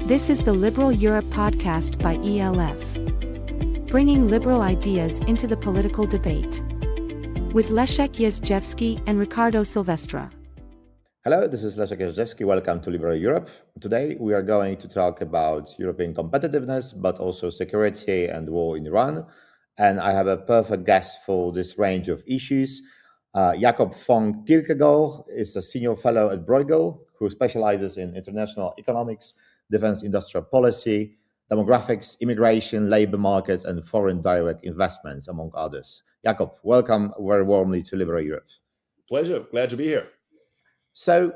This is the Liberal Europe podcast by ELF, bringing liberal ideas into the political debate, with Leszek Jazdzewski and Ricardo Silvestre. Hello, this is Leszek Jazdzewski. Welcome to Liberal Europe. Today we are going to talk about European competitiveness, but also security and war in Iran. And I have a perfect guest for this range of issues. Jacob Funk Kirkegaard is a senior fellow at Bruegel who specializes in international economics, defense industrial policy, demographics, immigration, labor markets, and foreign direct investments, among others. Jacob, welcome very warmly to Liberal Europe. Pleasure. Glad to be here. So,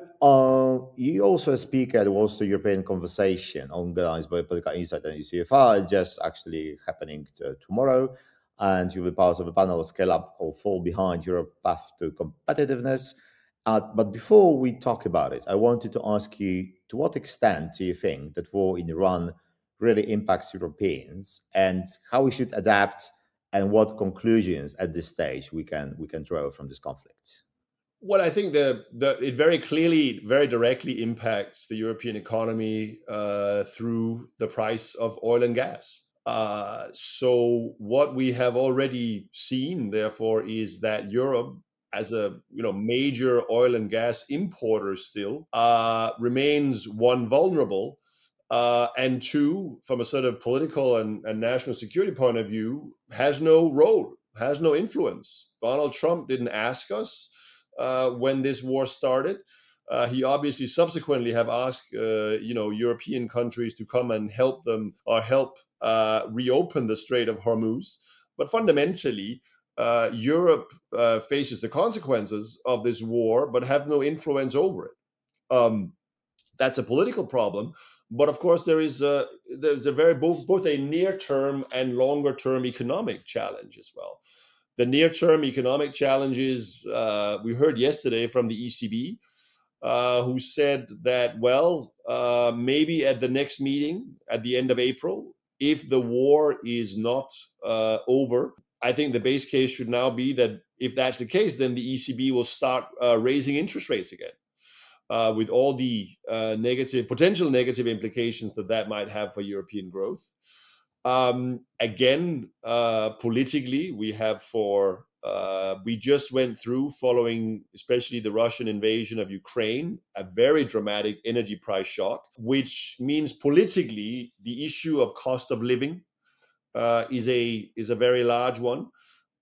you also speak at the Wall Street European Conversation organized by Political Insight and ECFR, just actually happening tomorrow. And you'll be part of a panel, Scale Up or Fall Behind Europe Path to Competitiveness. But before we talk about it, I wanted to ask you, to what extent do you think that war in Iran really impacts Europeans, and how we should adapt, and what conclusions at this stage we can draw from this conflict? Well, I think it very clearly, very directly impacts the European economy through the price of oil and gas. So what we have already seen, therefore, is that Europe, as a major oil and gas importer, still remains one, vulnerable, and two, from a sort of political and national security point of view, has no role, has no influence. Donald Trump didn't ask us when this war started. He obviously subsequently have asked European countries to come and help them or help reopen the Strait of Hormuz. But fundamentally, Europe faces the consequences of this war, but have no influence over it. That's a political problem. But of course, there's a both a near-term and longer-term economic challenge as well. The near-term economic challenges we heard yesterday from the ECB, who said that, maybe at the next meeting at the end of April, if the war is not over, I think the base case should now be that if that's the case, then the ECB will start raising interest rates again, with all the potential negative implications that might have for European growth. Again, politically, we just went through, following especially the Russian invasion of Ukraine, a very dramatic energy price shock, which means politically the issue of cost of living is a very large one.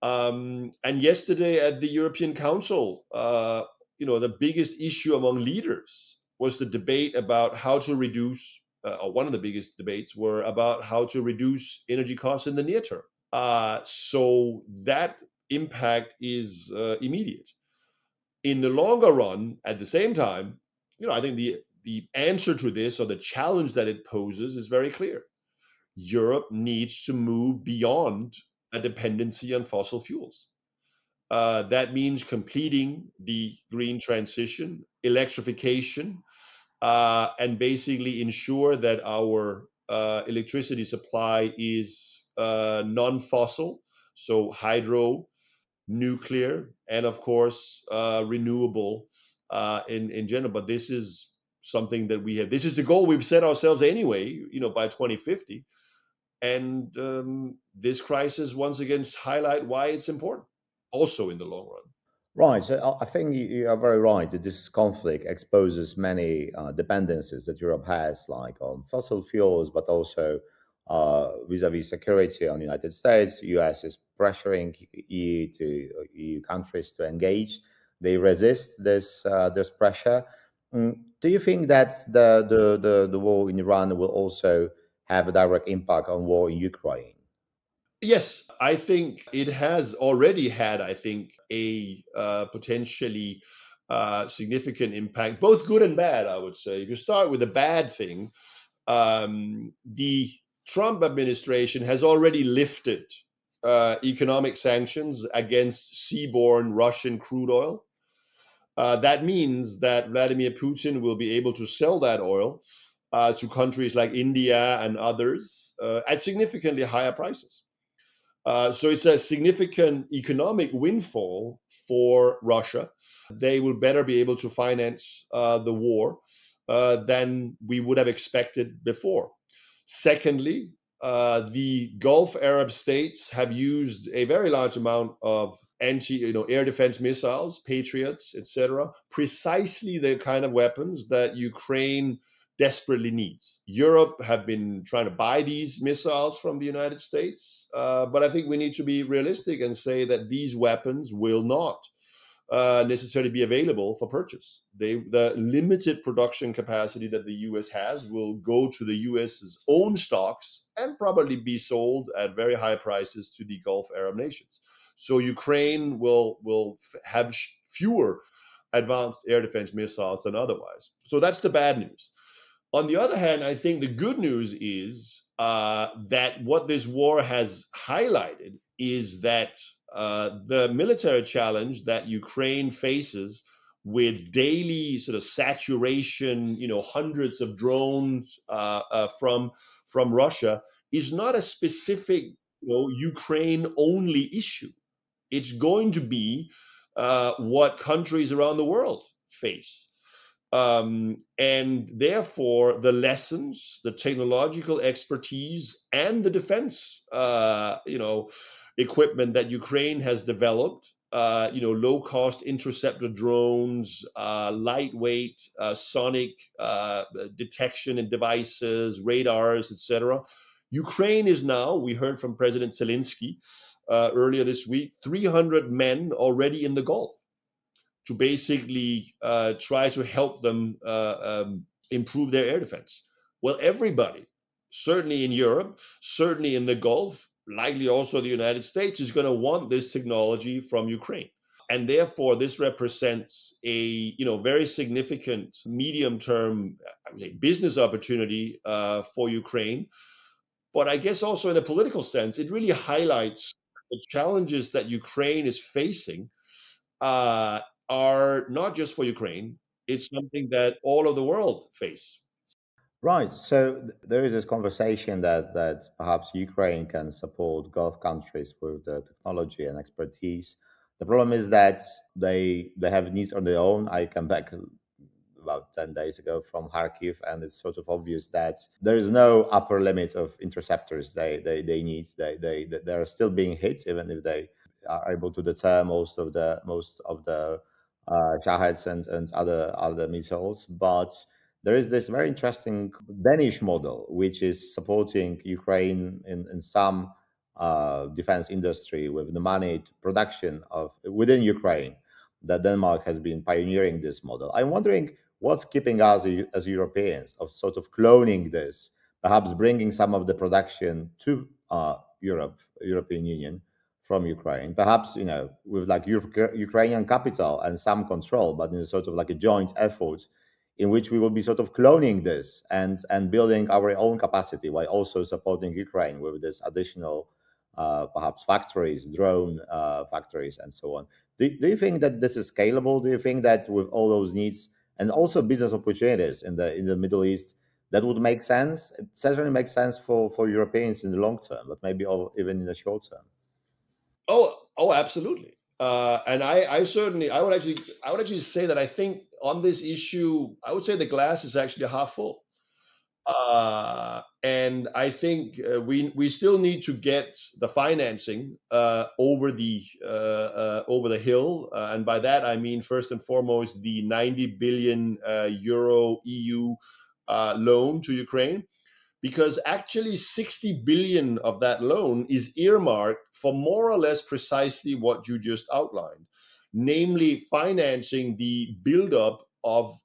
And yesterday at the European Council, the biggest issue among leaders was the debate about how to reduce, or one of the biggest debates were about how to reduce energy costs in the near term. So that impact is immediate. In the longer run, at the same time, I think the answer to this, or the challenge that it poses, is very clear. Europe needs to move beyond a dependency on fossil fuels. That means completing the green transition, electrification, and basically ensure that our electricity supply is non-fossil, so hydro, nuclear, and of course renewable in general. But this is something that this is the goal we've set ourselves anyway, by 2050. And this crisis once again highlight why it's important, also in the long run. Right. So I think you are very right that this conflict exposes many dependencies that Europe has, like on fossil fuels, but also vis-a-vis security on the United States. US is pressuring EU countries to engage. They resist this pressure. Do you think that the war in Iran will also have a direct impact on war in Ukraine? Yes, I think it has already had, a potentially significant impact, both good and bad, I would say. If you start with the bad thing, the Trump administration has already lifted economic sanctions against seaborne Russian crude oil. That means that Vladimir Putin will be able to sell that oil to countries like India and others at significantly higher prices. So it's a significant economic windfall for Russia. They will better be able to finance the war. than we would have expected before. Secondly, the Gulf Arab states have used a very large amount of air defense missiles, Patriots, etc., precisely the kind of weapons that Ukraine desperately needs. Europe have been trying to buy these missiles from the United States, but I think we need to be realistic and say that these weapons will not necessarily be available for purchase. The limited production capacity that the US has will go to the US's own stocks and probably be sold at very high prices to the Gulf Arab nations. So Ukraine will have fewer advanced air defense missiles than otherwise. So that's the bad news. On the other hand, I think the good news is that what this war has highlighted is that the military challenge that Ukraine faces with daily sort of saturation, hundreds of drones from Russia, is not a specific Ukraine-only issue. It's going to be what countries around the world face. And therefore, the lessons, the technological expertise, and the defense, equipment that Ukraine has developed, low-cost interceptor drones, lightweight sonic detection and devices, radars, etc. Ukraine is now, we heard from President Zelensky earlier this week, 300 men already in the Gulf to basically try to help them improve their air defense. Well, everybody, certainly in Europe, certainly in the Gulf, likely also the United States, is going to want this technology from Ukraine. And therefore, this represents a very significant medium-term business opportunity for Ukraine. But I guess also in a political sense, it really highlights the challenges that Ukraine is facing are not just for Ukraine. It's something that all of the world face. Right. So there is this conversation that perhaps Ukraine can support Gulf countries with the technology and expertise. The problem is that they have needs on their own. I come back about 10 days ago from Kharkiv, and it's sort of obvious that there is no upper limit of interceptors they need. They are still being hit, even if they are able to deter most of the Shaheds and other missiles. But there is this very interesting Danish model, which is supporting Ukraine in some defense industry with the money to production of within Ukraine. That Denmark has been pioneering this model. I'm wondering what's keeping us as Europeans of sort of cloning this, perhaps bringing some of the production to European Union from Ukraine, perhaps with like Ukrainian capital and some control, but in a sort of like a joint effort in which we will be sort of cloning this and building our own capacity while also supporting Ukraine with this additional perhaps factories, drone factories, and so on. Do you think that this is scalable? Do you think that with all those needs and also business opportunities in the Middle East, that would make sense? It certainly makes sense for Europeans in the long term, but maybe even in the short term. Oh, absolutely. And I would actually say that I think on this issue, I would say the glass is actually half full. And I think we still need to get the financing over the hill, and by that I mean first and foremost the 90 billion euro EU loan to Ukraine, because actually 60 billion of that loan is earmarked for more or less precisely what you just outlined, namely financing the buildup of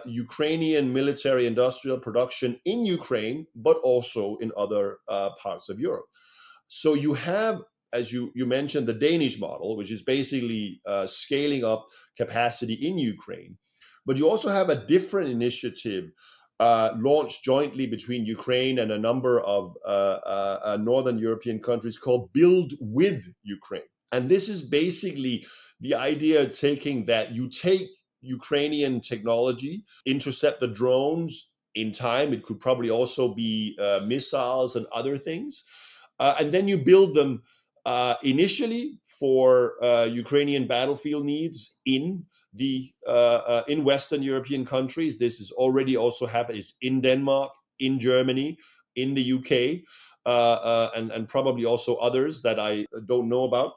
Ukrainian military industrial production in Ukraine, but also in other parts of Europe. So you have, as you mentioned, the Danish model, which is basically scaling up capacity in Ukraine. But you also have a different initiative launched jointly between Ukraine and a number of Northern European countries called Build with Ukraine. And this is basically the idea of taking Ukrainian technology, intercept the drones in time. It could probably also be missiles and other things. And then you build them initially for Ukrainian battlefield needs in in Western European countries. This is already also happened. It's in Denmark, in Germany, in the UK, and probably also others that I don't know about.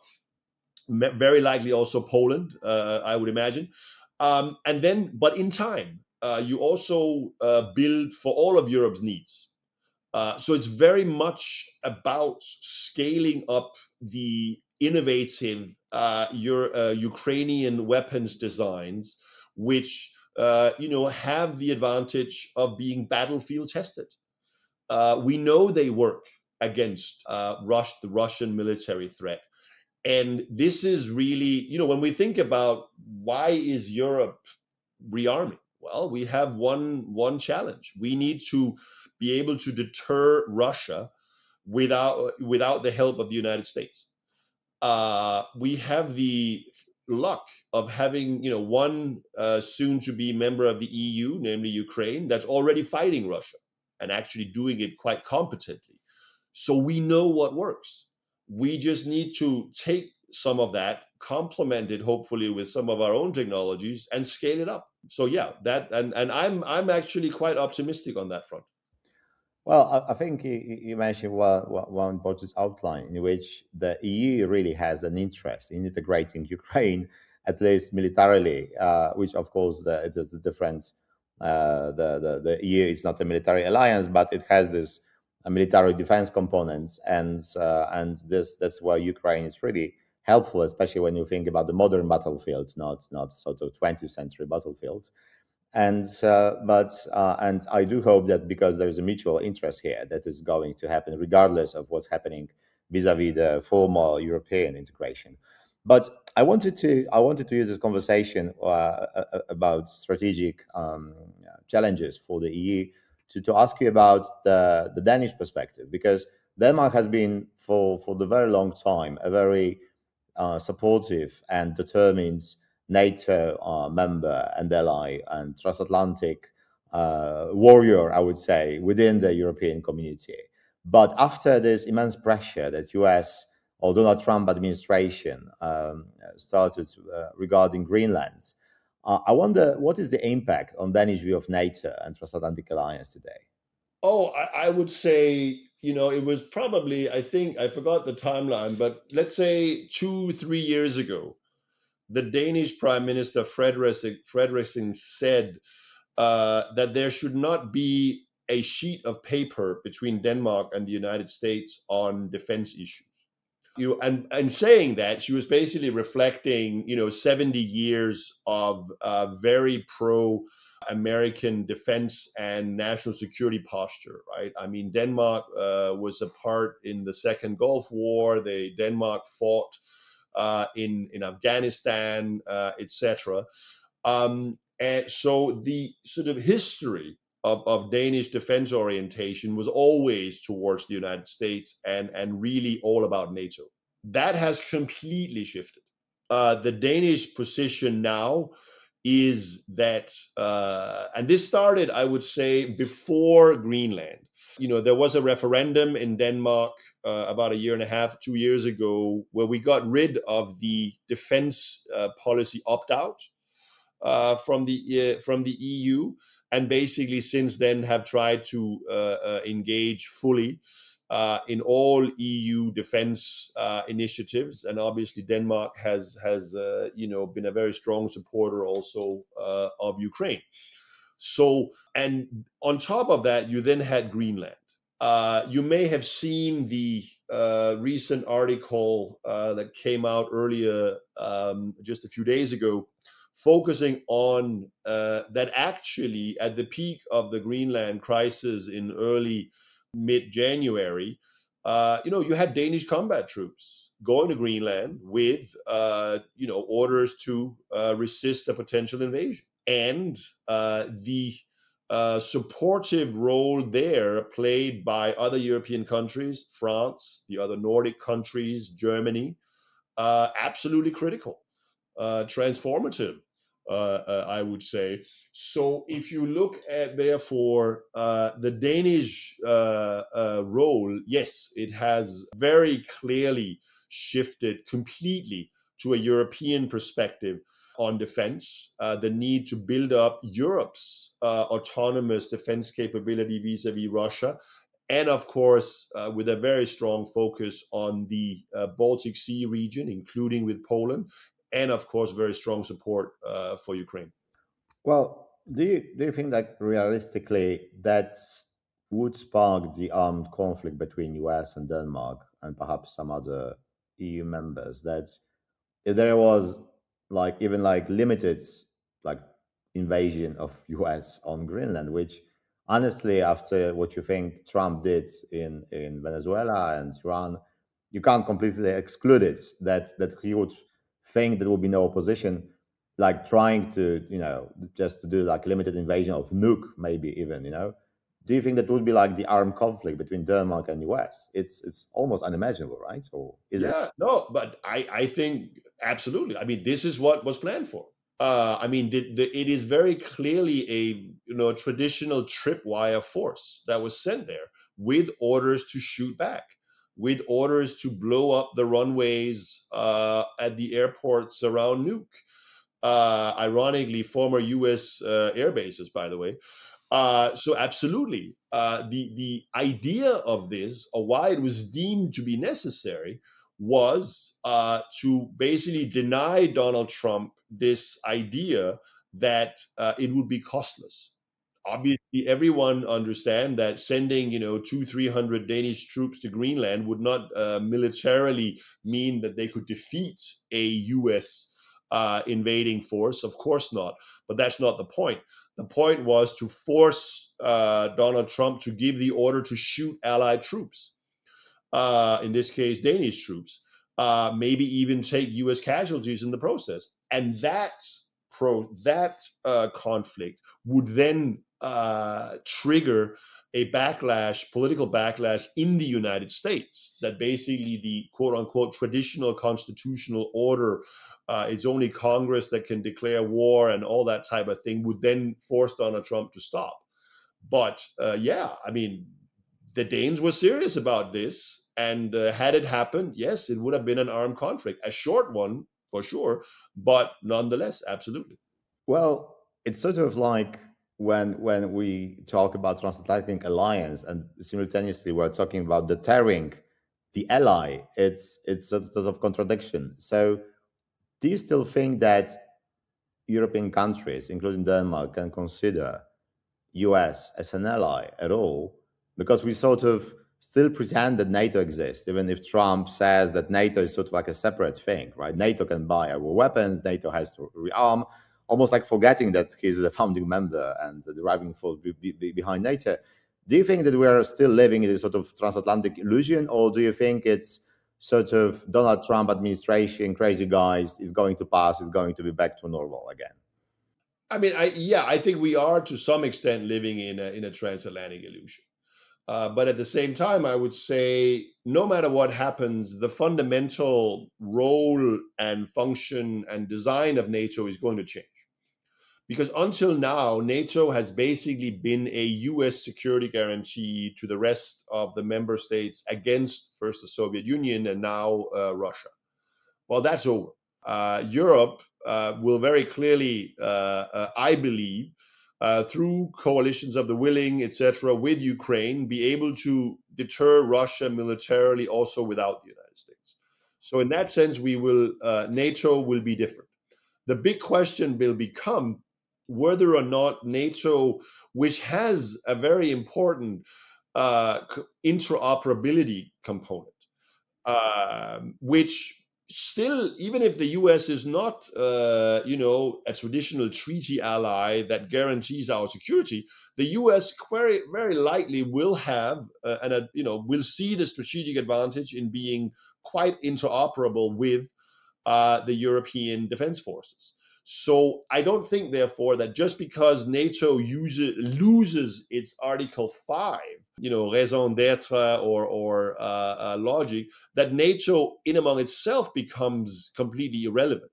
Very likely also Poland, I would imagine. And then, but in time, you also build for all of Europe's needs. So it's very much about scaling up the innovative Ukrainian weapons designs, which have the advantage of being battlefield tested. We know they work against the Russian military threat. And this is really, when we think about why is Europe rearming? Well, we have one challenge. We need to be able to deter Russia without the help of the United States. We have the luck of having, one soon-to-be member of the EU, namely Ukraine, that's already fighting Russia and actually doing it quite competently. So we know what works. We just need to take some of that, complement it hopefully with some of our own technologies, and scale it up. So yeah, that and I'm actually quite optimistic on that front. Well, I think you mentioned one important outline in which the EU really has an interest in integrating Ukraine, at least militarily, which of course it is the difference. The EU is not a military alliance, but it has this military defense components, and that's where Ukraine is really helpful, especially when you think about the modern battlefield, not sort of 20th century battlefield. And and I do hope that because there is a mutual interest here, that is going to happen regardless of what's happening vis-a-vis the formal European integration. But I wanted to use this conversation about strategic challenges for the EU to ask you about the Danish perspective, because Denmark has been for the very long time a very supportive and determined NATO member and ally and transatlantic warrior, I would say, within the European community. But after this immense pressure that US or Donald Trump administration started regarding Greenland, I wonder what is the impact on Danish view of NATO and transatlantic alliance today? Oh, I would say, it was probably, I think, I forgot the timeline, but let's say 2-3 years ago, the Danish Prime Minister Frederiksen said that there should not be a sheet of paper between Denmark and the United States on defense issues. And saying that, she was basically reflecting, 70 years of very pro-American defense and national security posture, right? I mean, Denmark was a part in the Second Gulf War. Denmark fought in Afghanistan, etc. And so the sort of history of Danish defense orientation was always towards the United States and really all about NATO. That has completely shifted. The Danish position now is that, and this started, I would say, before Greenland. There was a referendum in Denmark about 1.5 years, 2 years ago, where we got rid of the defense policy opt-out from the EU, and basically since then have tried to engage fully in all EU defense initiatives, and obviously Denmark has been a very strong supporter also of Ukraine. So, and on top of that, you then had Greenland. You may have seen the recent article that came out earlier, just a few days ago, focusing on that actually at the peak of the Greenland crisis in early mid-January, you had Danish combat troops going to Greenland with, orders to resist a potential invasion. And the supportive role there played by other European countries, France, the other Nordic countries, Germany, absolutely critical, transformative, I would say. So if you look at, therefore, the Danish role, yes, it has very clearly shifted completely to a European perspective. on defense, the need to build up Europe's autonomous defense capability vis-a-vis Russia, and of course, with a very strong focus on the Baltic Sea region, including with Poland, and of course, very strong support for Ukraine. Well, do you think that realistically that would spark the armed conflict between US and Denmark and perhaps some other EU members? That if there was like even like limited like invasion of US on Greenland, which honestly after what you think Trump did in Venezuela and Iran, you can't completely exclude it that he would think there will be no opposition like trying to just to do like limited invasion of nuke maybe even do you think that would be like the armed conflict between Denmark and US? It's almost unimaginable, right? Or is it? Yeah, no, but I think absolutely. I mean, this is what was planned for. I mean, it is very clearly a traditional tripwire force that was sent there with orders to shoot back, with orders to blow up the runways at the airports around Nuke. Ironically, former U.S. Air bases, by the way. So absolutely, the idea of this, or why it was deemed to be necessary, was to basically deny Donald Trump this idea that it would be costless. Obviously, everyone understand that sending 200-300 Danish troops to Greenland would not militarily mean that they could defeat a U.S. Invading force. Of course not. But that's not the point. The point was to force Donald Trump to give the order to shoot Allied troops, in this case, Danish troops, maybe even take U.S. casualties in the process. And that conflict would then trigger a backlash, political backlash in the United States, that basically the quote unquote traditional constitutional order, it's only Congress that can declare war and all that type of thing, would then force Donald Trump to stop. But yeah, I mean, the Danes were serious about this. And had it happened, yes, it would have been an armed conflict, a short one for sure, but nonetheless, absolutely. Well, it's sort of like when we talk about transatlantic alliance and simultaneously we're talking about deterring the ally. It's a sort of contradiction. So do you still think that European countries, including Denmark, can consider US as an ally at all? Because we sort of still pretend that NATO exists, even if Trump says that NATO is sort of like a separate thing, right? NATO can buy our weapons, NATO has to rearm, almost like forgetting that he's the founding member and the driving force behind NATO. Do you think that we are still living in this sort of transatlantic illusion, or do you think it's sort of Donald Trump administration, crazy guys, is going to pass, is going to be back to normal again? I mean, I think we are to some extent living in a transatlantic illusion. But at the same time, I would say no matter what happens, the fundamental role and function and design of NATO is going to change. Because until now, NATO has basically been a US security guarantee to the rest of the member states against first the Soviet Union and now Russia. Well, that's over. Europe will very clearly, I believe, through coalitions of the willing, etc., with Ukraine, be able to deter Russia militarily also without the United States. So in that sense, NATO will be different. The big question will become whether or not NATO, which has a very important interoperability component, which still, even if the US is not, a traditional treaty ally that guarantees our security, the US very, very likely will have, will see the strategic advantage in being quite interoperable with the European defense forces. So I don't think, therefore, that just because NATO loses its Article 5, raison d'être or logic, that NATO in among itself becomes completely irrelevant.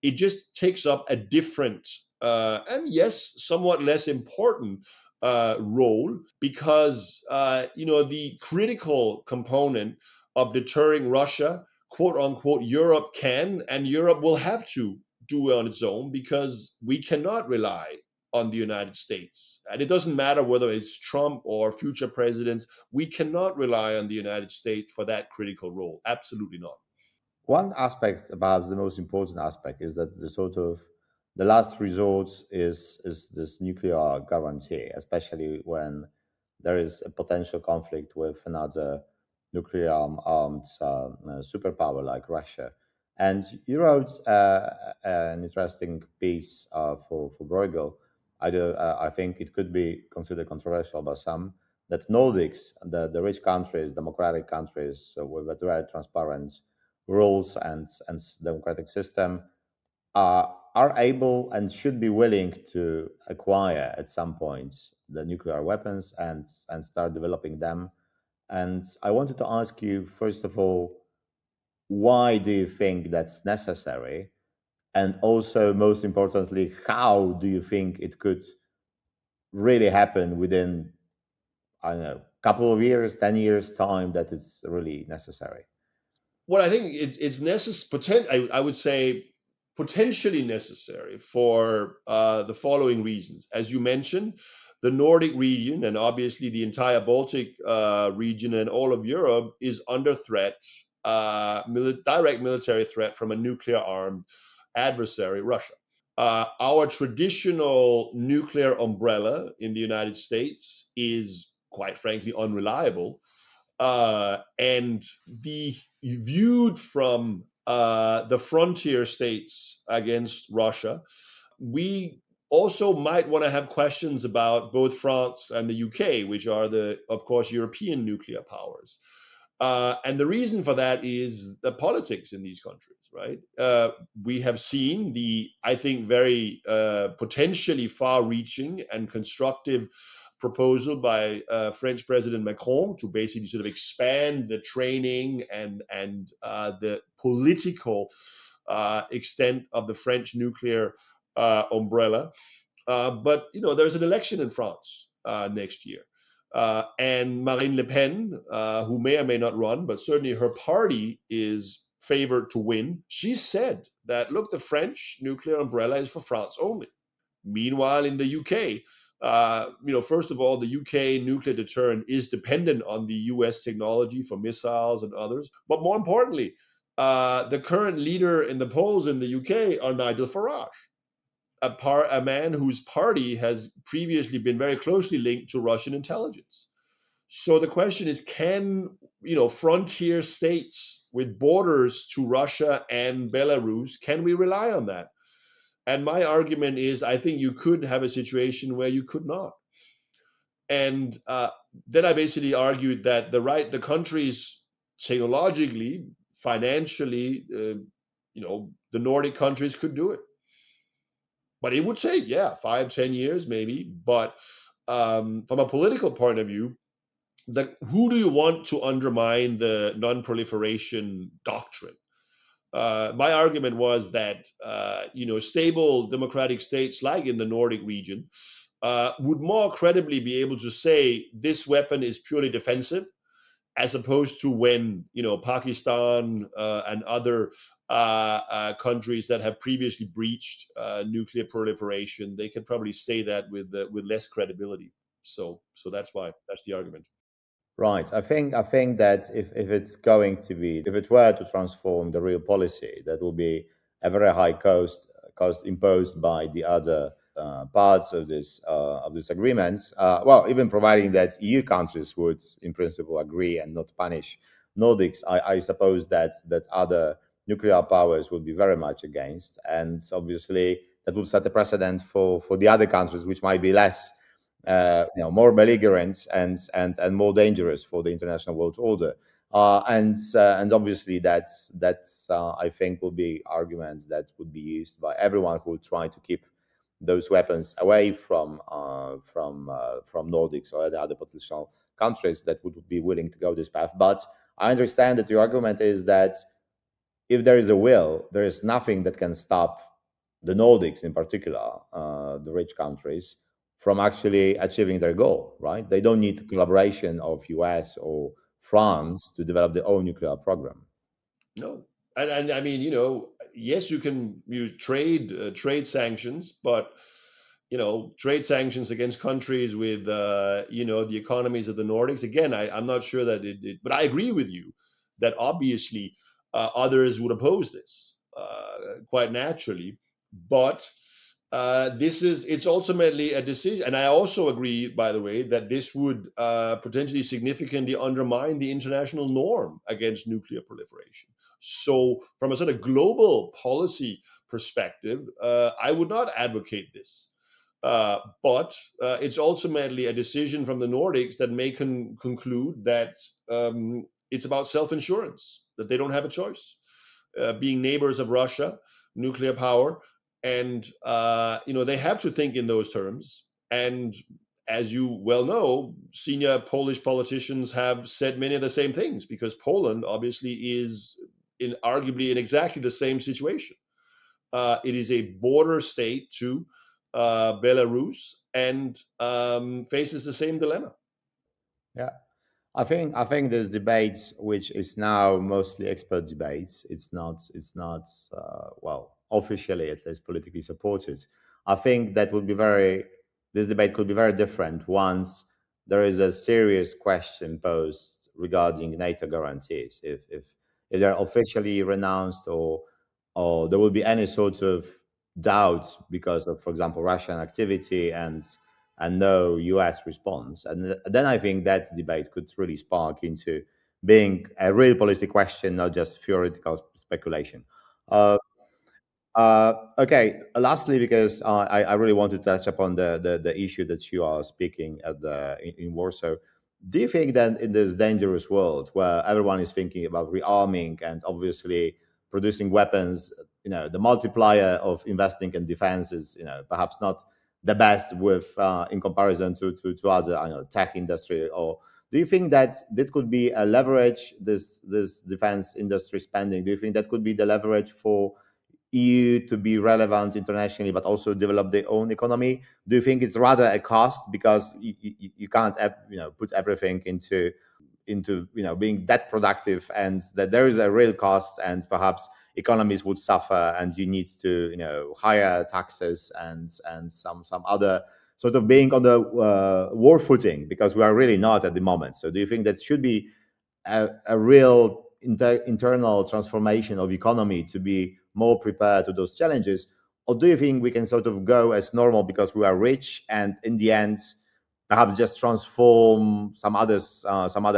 It just takes up a different and yes, somewhat less important role, because the critical component of deterring Russia, quote unquote, Europe can and Europe will have to do on its own because we cannot rely on the United States. And it doesn't matter whether it's Trump or future presidents, we cannot rely on the United States for that critical role. Absolutely not. One aspect, perhaps the most important aspect, is that the sort of the last resort is this nuclear guarantee, especially when there is a potential conflict with another nuclear armed superpower like Russia. And you wrote an interesting piece for Bruegel. I think it could be considered controversial by some, that Nordics, the rich countries, democratic countries with a very transparent rules and democratic system, are able and should be willing to acquire at some point the nuclear weapons and start developing them. And I wanted to ask you, first of all, why do you think that's necessary? And also, most importantly, how do you think it could really happen within, I don't know, couple of years, 10 years time, that it's really necessary? Well, I think it's necessary. I would say potentially necessary for the following reasons. As you mentioned, the Nordic region and obviously the entire Baltic region and all of Europe is under threat, direct military threat from a nuclear armed adversary, Russia. Our traditional nuclear umbrella in the United States is, quite frankly, unreliable and be viewed from the frontier states against Russia. We also might want to have questions about both France and the UK, which are of course, European nuclear powers. And the reason for that is the politics in these countries, right? We have seen I think, very potentially far-reaching and constructive proposal by French President Macron to basically sort of expand the training and the political extent of the French nuclear umbrella. But there's an election in France next year. And Marine Le Pen, who may or may not run, but certainly her party is favored to win. She said that, look, the French nuclear umbrella is for France only. Meanwhile, in the UK, first of all, the UK nuclear deterrent is dependent on the US technology for missiles and others. But more importantly, the current leader in the polls in the UK are Nigel Farage, a man whose party has previously been very closely linked to Russian intelligence. So the question is, can frontier states with borders to Russia and Belarus, can we rely on that? And my argument is, I think you could have a situation where you could not. And then I basically argued that the countries technologically, financially, the Nordic countries could do it. But it would take, 5-10 years maybe. But from a political point of view, who do you want to undermine the non-proliferation doctrine? My argument was that stable democratic states like in the Nordic region would more credibly be able to say this weapon is purely defensive, as opposed to when Pakistan and other countries that have previously breached nuclear proliferation, they can probably say that with less credibility. So that's the argument. Right. I think that if if it were to transform the real policy, that will be a very high cost imposed by the other parts of this agreement. Well, even providing that EU countries would, in principle, agree and not punish Nordics, I suppose that other nuclear powers would be very much against, and obviously that would set a precedent for the other countries, which might be less. More belligerent and more dangerous for the international world order, and obviously that's I think will be arguments that would be used by everyone who would try to keep those weapons away from Nordics or the other potential countries that would be willing to go this path. But I understand that your argument is that if there is a will, there is nothing that can stop the Nordics, in particular, the rich countries, from actually achieving their goal, right? They don't need the collaboration of US or France to develop their own nuclear program. No. And I mean, yes, you can use trade sanctions, but trade sanctions against countries with the economies of the Nordics. Again, I'm not sure that but I agree with you that obviously others would oppose this quite naturally. But it's ultimately a decision, and I also agree, by the way, that this would potentially significantly undermine the international norm against nuclear proliferation. So, from a sort of global policy perspective, I would not advocate this. But it's ultimately a decision from the Nordics that may conclude that it's about self-insurance, that they don't have a choice. Being neighbors of Russia, nuclear power, and they have to think in those terms. And as you well know, senior Polish politicians have said many of the same things, because Poland obviously is arguably in exactly the same situation. It is a border state to Belarus, and faces the same dilemma. Yeah. I think there's debates which is now mostly expert debates. It's not well, officially at least politically supported. I think this debate could be very different once there is a serious question posed regarding NATO guarantees. If they're officially renounced, or there will be any sort of doubt because of, for example, Russian activity and no US response. And then I think that debate could really spark into being a real policy question, not just theoretical speculation. Uh, okay, lastly, because I really want to touch upon the issue that you are speaking in Warsaw. Do you think that in this dangerous world where everyone is thinking about rearming and obviously producing weapons, the multiplier of investing in defense is, perhaps not the best with in comparison to other, tech industry? Or do you think that could be a leverage, this defense industry spending? Do you think that could be the leverage for EU to be relevant internationally, but also develop their own economy? Do you think it's rather a cost because you can't put everything into being that productive, and that there is a real cost, and perhaps economies would suffer, and you need to higher taxes and some other sort of being on the war footing, because we are really not at the moment? So do you think that should be a real internal transformation of economy to be more prepared to those challenges? Or do you think we can sort of go as normal because we are rich, and in the end perhaps just transform some other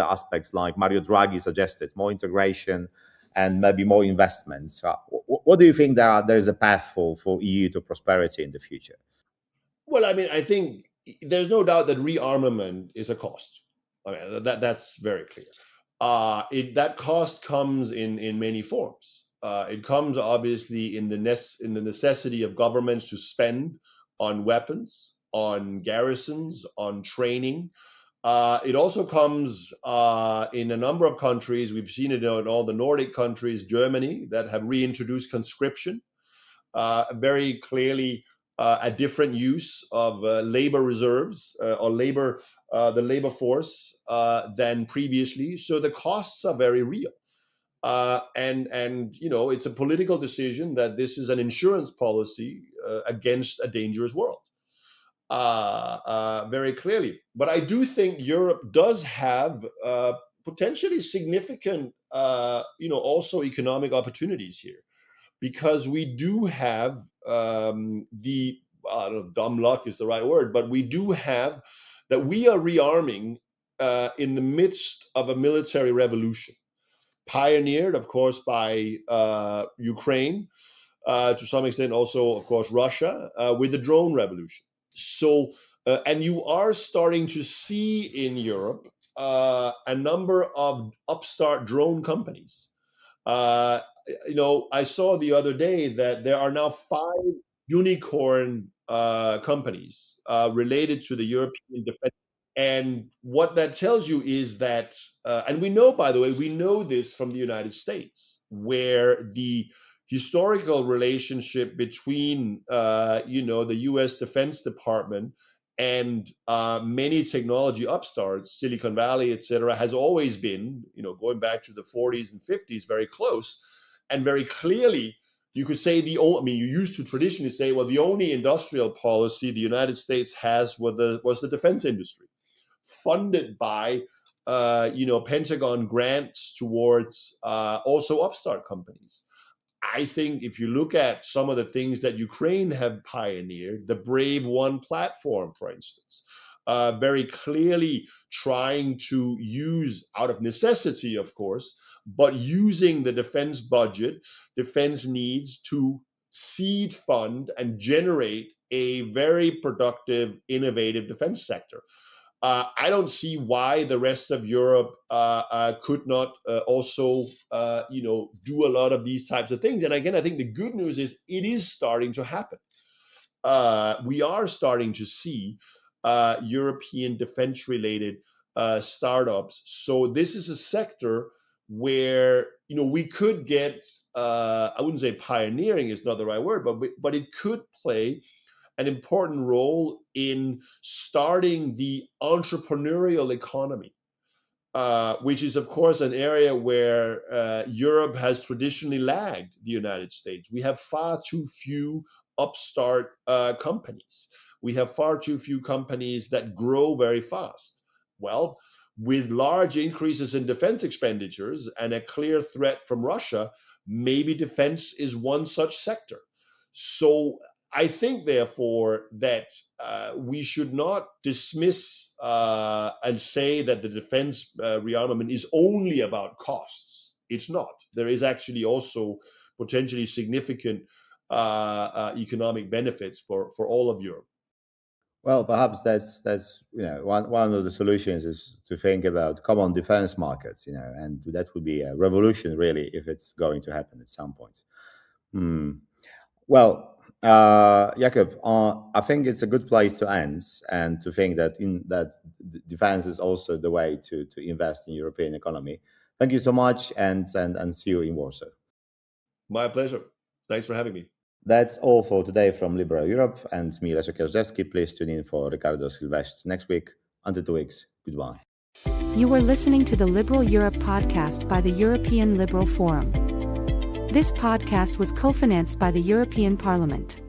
aspects, like Mario Draghi suggested, more integration and maybe more investments? What do you think there is a path for EU to prosperity in the future? Well, I mean, I think there's no doubt that rearmament is a cost. I mean, that's very clear. That cost comes in many forms. It comes obviously in the necessity of governments to spend on weapons, on garrisons, on training. It also comes in a number of countries. We've seen it in all the Nordic countries, Germany, that have reintroduced conscription, very clearly a different use of labor reserves or the labor force than previously. So the costs are very real. And it's a political decision that this is an insurance policy against a dangerous world, very clearly. But I do think Europe does have potentially significant, also economic opportunities here, because we do have I don't know, dumb luck is the right word, but we do have that we are rearming in the midst of a military revolution, pioneered, of course, by Ukraine, to some extent also, of course, Russia, with the drone revolution. So, and you are starting to see in Europe a number of upstart drone companies. I saw the other day that there are now 5 unicorn companies related to the European defense. And what that tells you is that, and we know, by the way, we know this from the United States, where the historical relationship between, the U.S. Defense Department and many technology upstarts, Silicon Valley, et cetera, has always been, going back to the 40s and 50s, very close. And very clearly, you could say you used to traditionally say, well, the only industrial policy the United States has was the defense industry, funded by Pentagon grants towards also upstart companies. I think if you look at some of the things that Ukraine have pioneered, the Brave One platform, for instance, very clearly trying to use, out of necessity, of course, but using the defense budget, defense needs to seed fund and generate a very productive, innovative defense sector. I don't see why the rest of Europe could not also, do a lot of these types of things. And again, I think the good news is it is starting to happen. We are starting to see European defense-related startups. So this is a sector where we could get, I wouldn't say pioneering is not the right word, but it could play an important role in starting the entrepreneurial economy, which is, of course, an area where Europe has traditionally lagged the United States. We have far too few upstart companies. We have far too few companies that grow very fast. Well, with large increases in defense expenditures and a clear threat from Russia, maybe defense is one such sector. So I think, therefore, that we should not dismiss and say that the defense rearmament is only about costs. It's not. There is actually also potentially significant economic benefits for all of Europe. Well, perhaps that's one of the solutions is to think about common defense markets, and that would be a revolution, really, if it's going to happen at some point. Well, Jacob, I think it's a good place to end, and to think that defense is also the way to invest in European economy. Thank you so much, and see you in Warsaw. My pleasure. Thanks for having me. That's all for today from Liberal Europe, and me, Leszek Jazdzewski. Please tune in for Ricardo Silvestre next week. Until 2 weeks, goodbye. You were listening to the Liberal Europe podcast by the European Liberal Forum. This podcast was co-financed by the European Parliament.